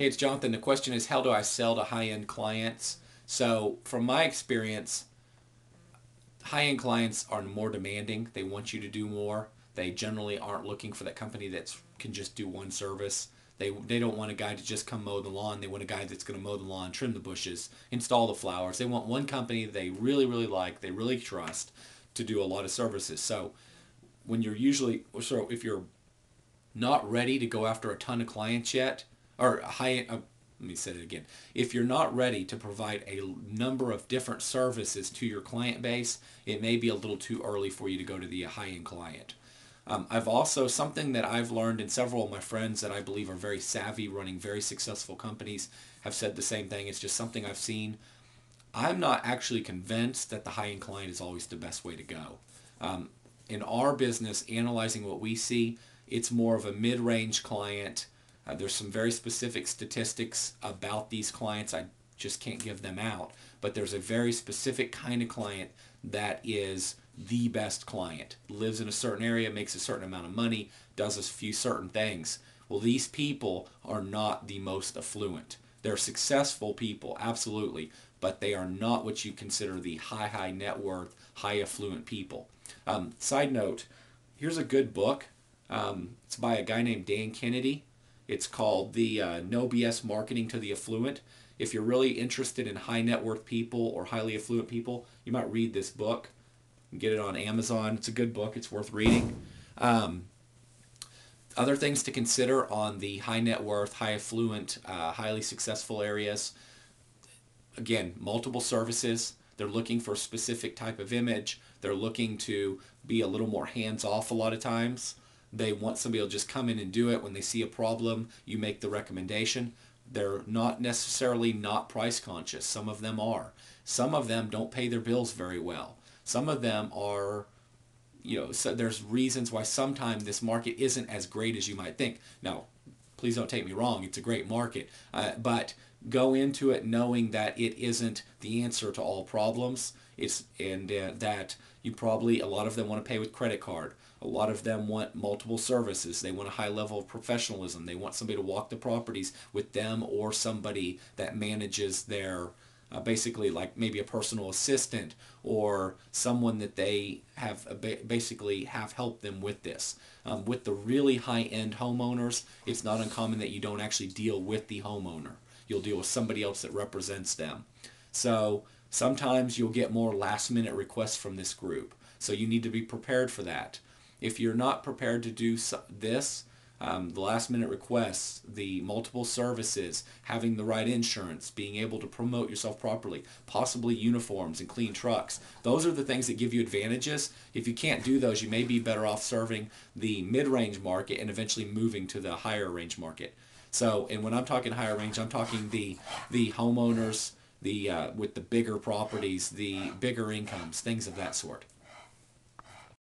Hey, it's Jonathan. The question is, how do I sell to high-end clients? So, from my experience, high-end clients are more demanding. They want you to do more. They generally aren't looking for that company that can just do one service. They don't want a guy to just come mow the lawn. They want a guy that's going to mow the lawn, trim the bushes, install the flowers. They want one company they really, really like, they really trust to do a lot of services. So, if you're not ready to go after a ton of clients yet, or let me say it again. If you're not ready to provide a number of different services to your client base, it may be a little too early for you to go to the high-end client. I've also, something that I've learned, and several of my friends that I believe are very savvy, running very successful companies, have said the same thing. It's just something I've seen. I'm not actually convinced that the high-end client is always the best way to go. In our business, analyzing what we see, it's more of a mid-range client. There's some very specific statistics about these clients. I just can't give them out. But there's a very specific kind of client that is the best client. Lives in a certain area, makes a certain amount of money, does a few certain things. Well, these people are not the most affluent. They're successful people, absolutely, but they are not what you consider the high net worth, high affluent people. Side note, here's a good book. It's by a guy named Dan Kennedy. It's called the No BS Marketing to the Affluent. If you're really interested in high net worth people or highly affluent people, you might read this book. You can get it on Amazon. It's a good book. It's worth reading. Other things to consider on the high net worth, high affluent, highly successful areas. Again, multiple services. They're looking for a specific type of image. They're looking to be a little more hands-off a lot of times. They want somebody to just come in and do it. When they see a problem, you make the recommendation. They're not necessarily not price conscious. Some of them are. Some of them don't pay their bills very well. Some of them are, so there's reasons why sometimes this market isn't as great as you might think. Now, please don't take me wrong. It's a great market. But go into it knowing that it isn't the answer to all problems. That you probably, a lot of them want to pay with credit card. A lot of them want multiple services. They want a high level of professionalism. They want somebody to walk the properties with them or somebody that manages their, basically like maybe a personal assistant or someone that they have basically have helped them with this. With the really high-end homeowners, it's not uncommon that you don't actually deal with the homeowner. You'll deal with somebody else that represents them. So sometimes you'll get more last-minute requests from this group. So you need to be prepared for that. If you're not prepared to do this, the last-minute requests, the multiple services, having the right insurance, being able to promote yourself properly, possibly uniforms and clean trucks, those are the things that give you advantages. If you can't do those, you may be better off serving the mid-range market and eventually moving to the higher range market. So, and when I'm talking higher range, I'm talking the homeowners, with the bigger properties, the bigger incomes, things of that sort.